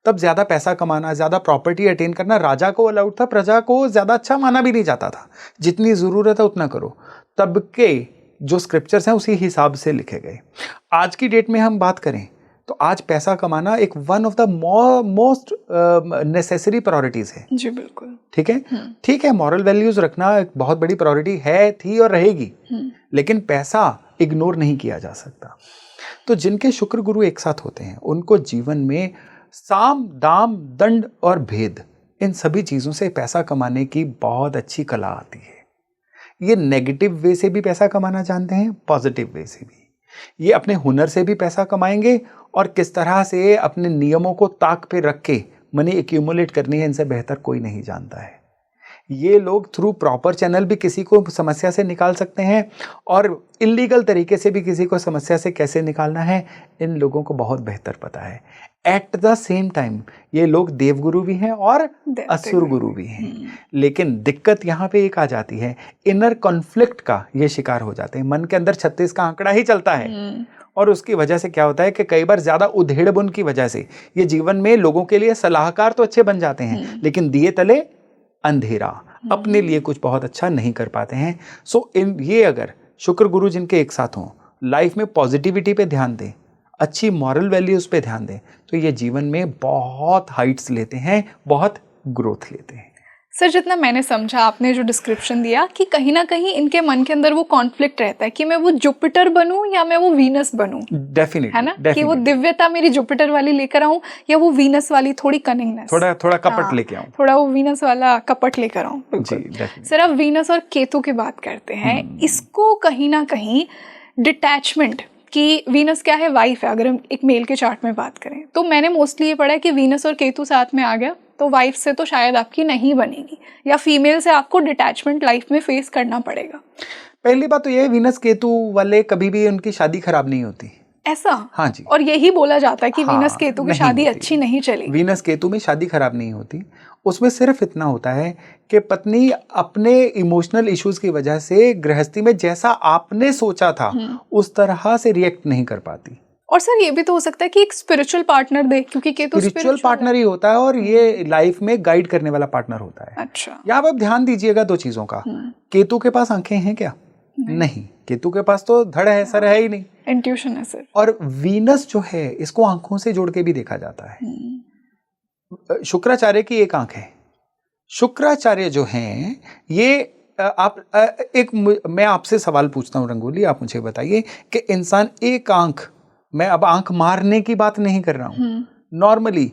B: तब ज्यादा पैसा कमाना, ज्यादा प्रॉपर्टी अटेन करना राजा को अलाउड था, प्रजा को ज्यादा अच्छा माना भी नहीं जाता था। जितनी जरूरत है उतना करो। तब के जो स्क्रिप्चर्स हैं उसी हिसाब से लिखे गए। आज की डेट में हम बात करें तो आज पैसा कमाना एक one of the most necessary priorities है। जी बिल्कुल। ठीक है, ठीक है, मॉरल वैल्यूज रखना एक बहुत बड़ी प्रायोरिटी है, थी और रहेगी, लेकिन पैसा इग्नोर नहीं किया जा सकता। तो जिनके शुक्र गुरु एक साथ होते हैं उनको जीवन में साम दाम दंड और भेद, इन सभी चीजों से पैसा कमाने की बहुत अच्छी कला आती है। ये नेगेटिव वे से भी पैसा कमाना जानते हैं, पॉजिटिव वे से भी। ये अपने हुनर से भी पैसा कमाएंगे और किस तरह से अपने नियमों को ताक पे रख के मनी एक्यूमुलेट करनी है, इनसे बेहतर कोई नहीं जानता है। ये लोग थ्रू प्रॉपर चैनल भी किसी को समस्या से निकाल सकते हैं और इलीगल तरीके से भी किसी को समस्या से कैसे निकालना है इन लोगों को बहुत बेहतर पता है। एट द सेम टाइम ये लोग देवगुरु भी हैं और असुर गुरु भी हैं। लेकिन दिक्कत यहाँ पे एक आ जाती है, इनर कॉन्फ्लिक्ट का ये शिकार हो जाते हैं। मन के अंदर 36 का आंकड़ा ही चलता है और उसकी वजह से क्या होता है कि कई बार ज्यादा उधेड़बुन की वजह से ये जीवन में लोगों के लिए सलाहकार तो अच्छे बन जाते हैं लेकिन दिए तले अंधेरा, अपने लिए कुछ बहुत अच्छा नहीं कर पाते हैं। सो ये अगर शुक्र गुरु जिनके एक साथ हों, लाइफ में पॉजिटिविटी पे ध्यान दें, अच्छी मॉरल वैल्यूज पे ध्यान दें, तो ये जीवन में बहुत हाइट्स लेते हैं, बहुत ग्रोथ लेते हैं।
A: सर जितना मैंने समझा, आपने जो डिस्क्रिप्शन दिया कि कहीं ना कहीं इनके मन के अंदर वो कॉन्फ्लिक्ट रहता है कि मैं वो जुपिटर बनूं या मैं वो वीनस बनूं।
B: डेफिनेटली,
A: है ना, कि वो दिव्यता मेरी जुपिटर वाली लेकर आऊं या वो वीनस वाली थोड़ी कनिंगनेस,
B: थोड़ा कपट लेके आऊं,
A: थोड़ा वो वीनस वाला कपट लेकर आऊं। बिल्कुल। सर अब वीनस और केतु की बात करते हैं। इसको कहीं ना कहीं डिटैचमेंट कि वीनस क्या है, वाइफ है। अगर हम एक मेल के चार्ट में बात करें तो मैंने मोस्टली ये पढ़ा है कि वीनस और केतु साथ में आ गया तो वाइफ से तो शायद आपकी नहीं बनेगी या फीमेल से आपको डिटैचमेंट लाइफ में फेस करना पड़ेगा।
B: पहली बात तो ये है, वीनस केतु वाले कभी भी उनकी शादी खराब नहीं होती।
A: ऐसा?
B: हाँ जी।
A: और यही बोला जाता है कि वीनस केतु की शादी अच्छी नहीं चली।
B: वीनस केतु में शादी खराब नहीं होती। उसमें सिर्फ इतना होता है कि पत्नी अपने इमोशनल इश्यूज की वजह से गृहस्थी में जैसा आपने सोचा था उस तरह से रिएक्ट नहीं कर पाती।
A: और सर ये भी तो हो सकता है कि एक स्पिरिचुअल पार्टनर दे, क्योंकि केतु
B: स्पिरिचुअल पार्टनर ही होता है और ये लाइफ में गाइड करने वाला पार्टनर होता है।
A: अच्छा।
B: यहाँ आप ध्यान दीजिएगा 2 चीजों का। केतु के पास आंखें हैं क्या? नहीं। केतु के पास तो धड़ है, सर है ही नहीं,
A: इंट्यूशन है सर।
B: और वीनस जो है इसको आंखों से जोड़ के भी देखा जाता है। शुक्राचार्य की एक आंख है। शुक्राचार्य जो हैं ये मैं आपसे सवाल पूछता हूँ रंगोली, आप मुझे बताइए कि इंसान एक आंख, मैं अब आंख मारने की बात नहीं कर रहा हूँ, नॉर्मली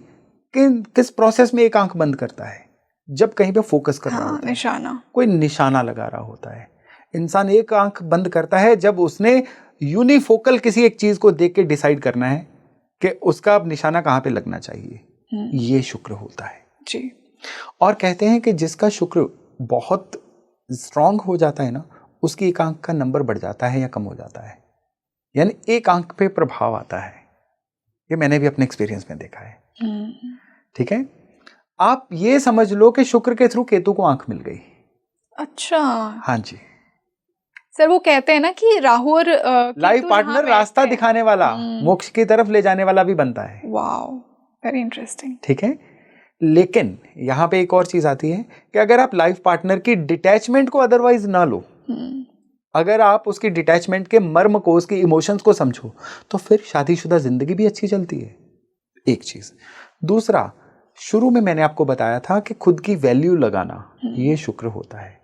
B: किस प्रोसेस में एक आंख बंद करता है? जब कहीं पे फोकस कर रहा होता है,
A: निशाना,
B: कोई निशाना लगा रहा होता है। इंसान एक आंख बंद करता है जब उसने यूनिफोकल किसी एक चीज को देख के डिसाइड करना है कि उसका अब निशाना कहाँ पे लगना चाहिए। ये शुक्र होता है
A: जी।
B: और कहते हैं कि जिसका शुक्र बहुत स्ट्रांग हो जाता है ना, उसकी एक आंख का नंबर बढ़ जाता है या कम हो जाता है, यानी एक आंख पे प्रभाव आता है। ये मैंने भी अपने एक्सपीरियंस में देखा है। ठीक है, आप ये समझ लो कि शुक्र के थ्रू केतु को आंख मिल गई।
A: अच्छा।
B: हाँ जी
A: सर, वो कहते हैं ना कि राहु और
B: लाइफ पार्टनर रास्ता दिखाने वाला, मोक्ष की तरफ ले जाने वाला भी बनता है।
A: Wow, very interesting.
B: ठीक है, लेकिन यहां पे एक और चीज आती है कि अगर आप लाइफ पार्टनर की डिटैचमेंट को अदरवाइज ना लो, अगर आप उसकी डिटैचमेंट के मर्म को, उसकी इमोशंस को समझो, तो फिर शादीशुदा जिंदगी भी अच्छी चलती है। एक चीज। दूसरा, शुरू में मैंने आपको बताया था कि खुद की वैल्यू लगाना, ये शुक्र होता है।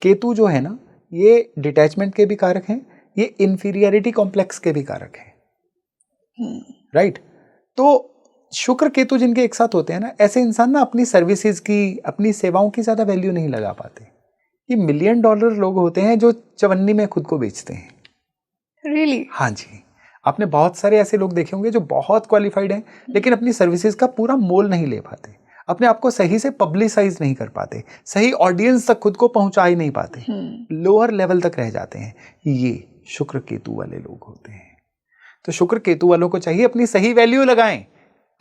B: केतु जो है ना, ये डिटैचमेंट के भी कारक हैं, ये इंफीरियरिटी कॉम्प्लेक्स के भी कारक हैं। राइट। तो शुक्र केतु जिनके एक साथ होते हैं ना, ऐसे इंसान ना अपनी सर्विसेज की, अपनी सेवाओं की ज्यादा वैल्यू नहीं लगा पाते। ये $1 मिलियन लोग होते हैं जो चवन्नी में खुद को बेचते हैं।
A: रियली?
B: हाँ जी, आपने बहुत सारे ऐसे लोग देखे होंगे जो बहुत क्वालिफाइड हैं, लेकिन अपनी सर्विसेज का पूरा मोल नहीं ले पाते, अपने आप को सही से पब्लिसाइज नहीं कर पाते, सही ऑडियंस तक खुद को पहुंचा ही नहीं पाते, लोअर लेवल तक रह जाते हैं। ये शुक्र केतु वाले लोग होते हैं। तो शुक्र केतु वालों को चाहिए अपनी सही वैल्यू लगाएं,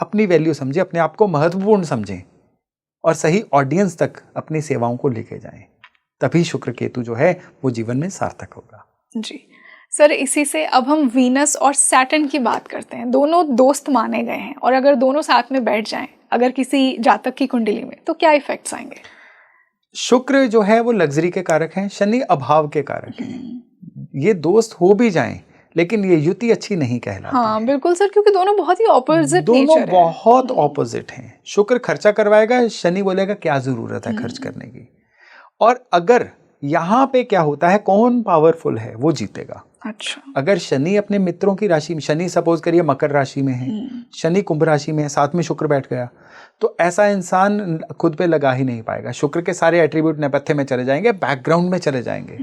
B: अपनी वैल्यू समझें, अपने आप को महत्वपूर्ण समझें और सही ऑडियंस तक अपनी सेवाओं को लेके जाएं। तभी शुक्र केतु जो है वो जीवन में सार्थक होगा।
A: जी सर, इसी से अब हम वीनस और सैटर्न की बात करते हैं। दोनों दोस्त माने गए हैं और अगर दोनों साथ में बैठ जाएं अगर किसी जातक की कुंडली में, तो क्या इफेक्ट्स आएंगे?
B: शुक्र जो है वो लग्जरी के कारक हैं, शनि अभाव के कारक हैं। ये दोस्त हो भी जाएं लेकिन ये युति अच्छी नहीं कहलाती।
A: हाँ बिल्कुल सर, क्योंकि दोनों बहुत ही ऑपोजिट नेचर है।
B: दोनों बहुत ऑपोजिट हैं। शुक्र खर्चा करवाएगा, शनि बोलेगा क्या जरूरत है खर्च करने की। और अगर यहाँ पे क्या होता है, कौन पावरफुल है वो जीतेगा।
A: अच्छा।
B: अगर शनि अपने मित्रों की राशि में, शनि सपोज करिए मकर राशि में है, शनि कुंभ राशि में है, साथ में शुक्र बैठ गया, तो ऐसा इंसान खुद पे लगा ही नहीं पाएगा। शुक्र के सारे एट्रीब्यूट नेपथ्य में चले जाएंगे, बैकग्राउंड में चले जाएंगे।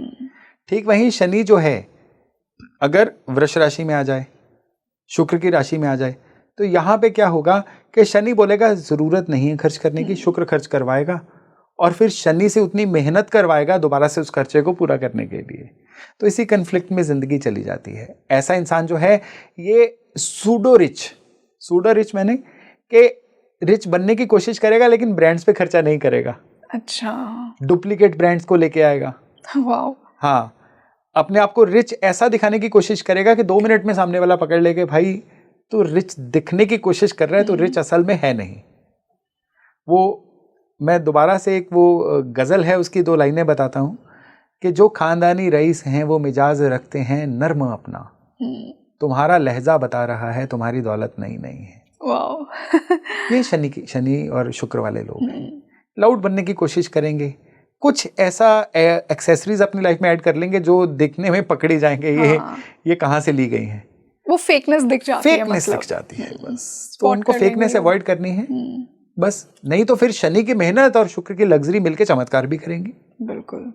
B: ठीक वहीं शनि जो है अगर वृष राशि में आ जाए, शुक्र की राशि में आ जाए, तो यहाँ पे क्या होगा कि शनि बोलेगा जरूरत नहीं है खर्च करने की, शुक्र खर्च करवाएगा और फिर शनि से उतनी मेहनत करवाएगा दोबारा से उस खर्चे को पूरा करने के लिए। तो इसी कन्फ्लिक्ट में जिंदगी चली जाती है। ऐसा इंसान जो है ये सूडो रिच मैंने कि रिच बनने की कोशिश करेगा लेकिन ब्रांड्स पे खर्चा नहीं करेगा।
A: अच्छा।
B: डुप्लीकेट ब्रांड्स को लेके आएगा।
A: वाओ।
B: हाँ, अपने आप को रिच ऐसा दिखाने की कोशिश करेगा कि 2 मिनट में सामने वाला पकड़ लेके भाई तू रिच दिखने की कोशिश कर रहा है, तो रिच असल में है नहीं। वो मैं दोबारा से एक वो गजल है उसकी 2 लाइनें बताता हूँ कि जो खानदानी रईस हैं वो मिजाज रखते हैं नर्म अपना, तुम्हारा लहजा बता रहा है तुम्हारी दौलत नहीं है।
A: वाओ।
B: ये शनि और शुक्र वाले लोग हैं। लाउड बनने की कोशिश करेंगे, कुछ ऐसा एक्सेसरीज अपनी लाइफ में ऐड कर लेंगे जो दिखने में पकड़ी जाएंगे। ये कहाँ से ली गई हैं, वो
A: फेकनेस दिख जाती है,
B: फेकनेस दिख जाती है बस। तो उनको फेकनेस अवॉइड करनी है बस, नहीं तो फिर शनि की मेहनत और शुक्र की लग्जरी मिलके चमत्कार भी करेंगी।
A: बिल्कुल।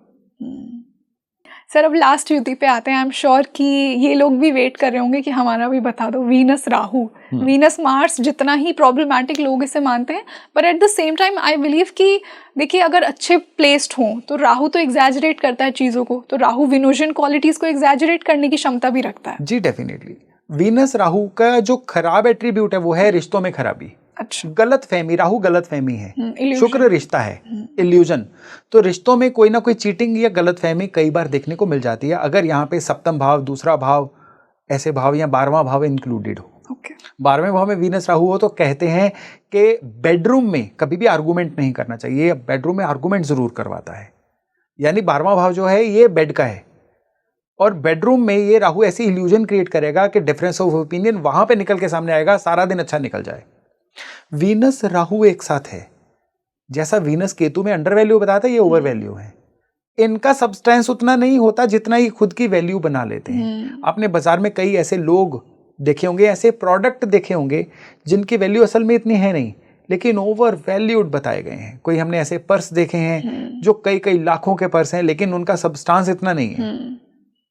A: सर अब लास्ट युति पे आते हैं। आई एम श्योर कि ये लोग भी वेट कर रहे होंगे कि हमारा भी बता दो। वीनस राहु, वीनस मार्स, जितना ही प्रॉब्लमेटिक लोग इसे मानते हैं, पर at the same time I believe कि देखिए अगर अच्छे प्लेस्ड हों तो राहु तो एग्जैजरेट करता है चीज़ों को, तो राहु विनोजन क्वालिटीज़ को एग्जैजरेट करने की क्षमता भी रखता है।
B: जी डेफिनेटली। वीनस राहु का जो खराब एट्रीब्यूट है वो है रिश्तों में खराबी।
A: अच्छा।
B: गलत फहमी, राहु गलत फहमी है, शुक्र रिश्ता है, इल्यूजन। तो रिश्तों में कोई ना कोई चीटिंग या गलत फहमी कई बार देखने को मिल जाती है अगर यहाँ पे सप्तम भाव, दूसरा भाव, ऐसे भाव या 12वां भाव इंक्लूडेड हो। 12वें भाव में वीनस राहु हो तो कहते हैं कि बेडरूम में कभी भी आर्गूमेंट नहीं करना चाहिए, बेडरूम में आर्गूमेंट जरूर करवाता है। यानी 12वां भाव जो है ये बेड का है और बेडरूम में ये राहु ऐसी इल्यूजन क्रिएट करेगा कि डिफरेंस ऑफ ओपिनियन वहां पे निकल के सामने आएगा, सारा दिन अच्छा निकल जाए। वीनस राहु एक साथ है, जैसा वीनस केतु में अंडर वैल्यू बताया था, ये ओवर वैल्यू है। इनका सब्सटेंस उतना नहीं होता जितना ही खुद की वैल्यू बना लेते हैं। आपने बाजार में कई ऐसे लोग देखे होंगे, ऐसे प्रोडक्ट देखे होंगे जिनकी वैल्यू असल में इतनी है नहीं, लेकिन ओवर वैल्यूड बताए गए हैं। कोई हमने ऐसे पर्स देखे हैं जो कई कई लाखों के पर्स हैं, लेकिन उनका सब्सटेंस इतना नहीं है।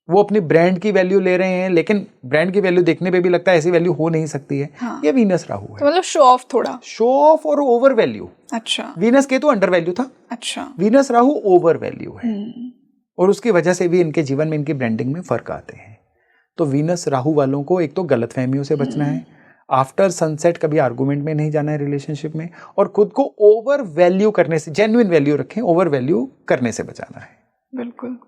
B: वो अपनी ब्रांड की वैल्यू ले रहे हैं, लेकिन ब्रांड की वैल्यू देखने पे भी लगता है ऐसी वैल्यू हो नहीं सकती है।
A: हाँ।
B: ये वीनस राहु है।
A: तो मतलब शो ऑफ, थोड़ा
B: शो ऑफ और ओवर वैल्यू।
A: अच्छा।
B: वीनस केतु अंडर वैल्यू था,
A: अच्छा।
B: वीनस राहु ओवर वैल्यू है, और उसकी वजह से भी इनके जीवन में, इनकी ब्रांडिंग में फर्क आते हैं। तो वीनस राहु वालों को एक तो गलत फहमियों से बचना है, आफ्टर सनसेट कभी आर्गुमेंट में नहीं जाना है रिलेशनशिप में, और खुद को ओवर वैल्यू करने से, जेन्युइन वैल्यू रखें, ओवर वैल्यू करने से बचाना है।
A: बिल्कुल।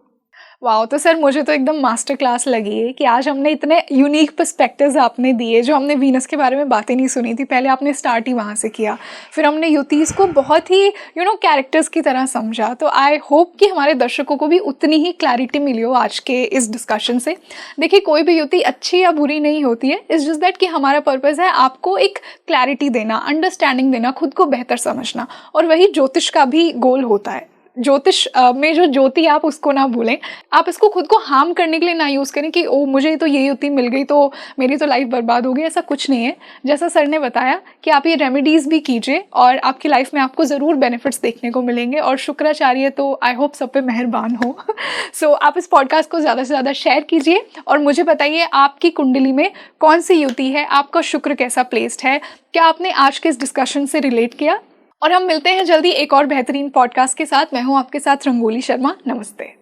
A: वाह, तो सर मुझे तो एकदम मास्टर क्लास लगी है कि आज हमने इतने यूनिक पर्सपेक्टिव्स आपने दिए, जो हमने वीनस के बारे में बातें नहीं सुनी थी। पहले आपने स्टार्ट ही वहाँ से किया, फिर हमने युतीस को बहुत ही कैरेक्टर्स की तरह समझा। तो आई होप कि हमारे दर्शकों को भी उतनी ही क्लैरिटी मिली हो आज के इस डिस्कशन से। देखिए, कोई भी युति अच्छी या बुरी नहीं होती है, इट्स जस्ट दैट कि हमारा पर्पज़ है आपको एक क्लैरिटी देना, अंडरस्टैंडिंग देना, खुद को बेहतर समझना। और वही ज्योतिष का भी गोल होता है। ज्योतिष में जो ज्योति, आप उसको ना भूलें। आप इसको खुद को हार्म करने के लिए ना यूज़ करें कि ओ मुझे तो ये युति मिल गई तो मेरी तो लाइफ बर्बाद हो गई। ऐसा कुछ नहीं है। जैसा सर ने बताया कि आप ये रेमेडीज़ भी कीजिए और आपकी लाइफ में आपको ज़रूर बेनिफिट्स देखने को मिलेंगे। और शुक्राचार्य तो आई होप सब पे मेहरबान हो। सो आप इस पॉडकास्ट को ज़्यादा से ज़्यादा शेयर कीजिए और मुझे बताइए आपकी कुंडली में कौन सी युति है, आपका शुक्र कैसा प्लेस्ड है, क्या आपने आज के इस डिस्कशन से रिलेट किया। और हम मिलते हैं जल्दी एक और बेहतरीन पॉडकास्ट के साथ। मैं हूँ आपके साथ रंगोली शर्मा। नमस्ते।